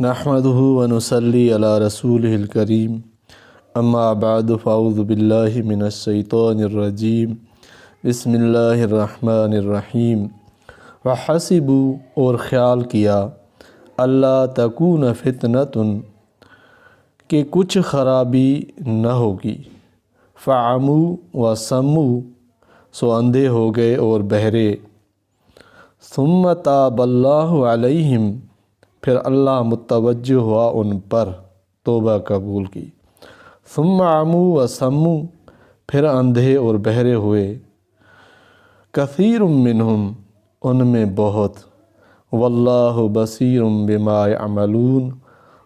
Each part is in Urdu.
نحمدہ ونصلی علی رسولہ الکریم اما بعد فاعوذ باللہ من الشیطان الرجیم بسم اللہ الرحمن الرحیم وحسبوا اور خیال کیا اللہ تکون فتنۃ کہ کچھ خرابی نہ ہوگی فعموا وصموا سو اندھے ہو گئے اور بہرے ثم تاب اللہ علیہم پھر اللہ متوجہ ہوا ان پر توبہ قبول کی ثم عموا وصموا پھر اندھے اور بہرے ہوئے کثیر منہم ان میں بہت واللہ بصیر بما یعملون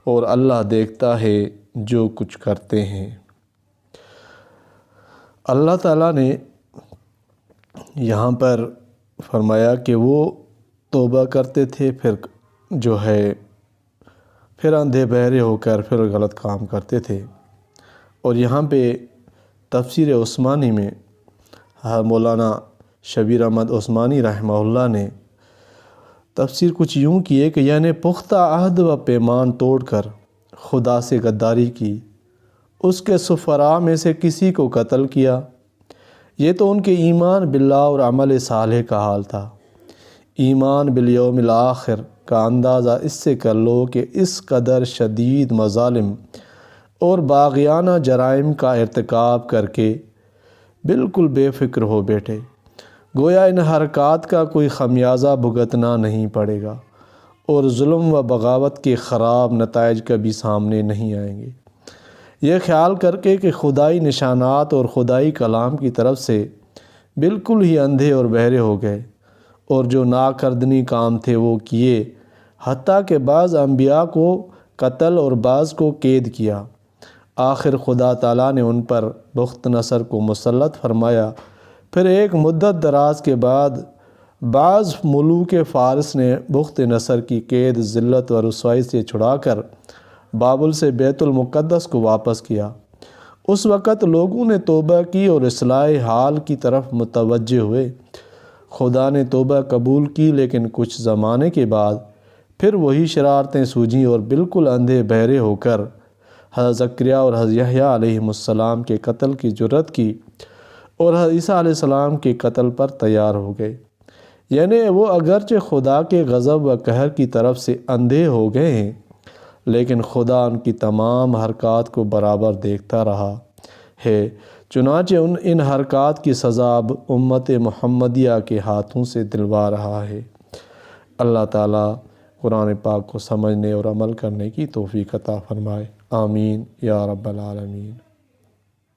اور اللہ دیکھتا ہے جو کچھ کرتے ہیں۔ اللہ تعالیٰ نے یہاں پر فرمایا کہ وہ توبہ کرتے تھے پھر اندھے بہرے ہو کر پھر غلط کام کرتے تھے، اور یہاں پہ تفسیر عثمانی میں مولانا شبیر احمد عثمانی رحمہ اللہ نے تفسیر کچھ یوں کی ہے کہ یعنی پختہ عہد و پیمان توڑ کر خدا سے غداری کی، اس کے سفراء میں سے کسی کو قتل کیا، یہ تو ان کے ایمان باللہ اور عمل صالح کا حال تھا۔ ایمان بالیوم الآخر کا اندازہ اس سے کر لو کہ اس قدر شدید مظالم اور باغیانہ جرائم کا ارتکاب کر کے بالکل بے فکر ہو بیٹھے، گویا ان حرکات کا کوئی خمیازہ بھگتنا نہیں پڑے گا اور ظلم و بغاوت کے خراب نتائج کبھی سامنے نہیں آئیں گے۔ یہ خیال کر کے کہ خدائی نشانات اور خدائی کلام کی طرف سے بالکل ہی اندھے اور بہرے ہو گئے، اور جو ناکردنی کام تھے وہ کیے، حتیٰ کہ بعض انبیاء کو قتل اور بعض کو قید کیا۔ آخر خدا تعالیٰ نے ان پر بخت نصر کو مسلط فرمایا۔ پھر ایک مدت دراز کے بعد بعض ملوک فارس نے بخت نصر کی قید ذلت و رسوائی سے چھڑا کر بابل سے بیت المقدس کو واپس کیا۔ اس وقت لوگوں نے توبہ کی اور اصلاح حال کی طرف متوجہ ہوئے۔ خدا نے توبہ قبول کی، لیکن کچھ زمانے کے بعد پھر وہی شرارتیں سوجھیں اور بالکل اندھے بہرے ہو کر حضرت زکریا اور حضرت یحییٰ علیہ السلام کے قتل کی جرات کی اور حضرت عیسیٰ علیہ السلام کے قتل پر تیار ہو گئے۔ یعنی وہ اگرچہ خدا کے غضب و قہر کی طرف سے اندھے ہو گئے ہیں، لیکن خدا ان کی تمام حرکات کو برابر دیکھتا رہا ہے، چنانچہ ان حرکات کی سزا اب امت محمدیہ کے ہاتھوں سے دلوا رہا ہے۔ اللہ تعالیٰ قرآن پاک کو سمجھنے اور عمل کرنے کی توفیق عطا فرمائے، آمین یا رب العالمین۔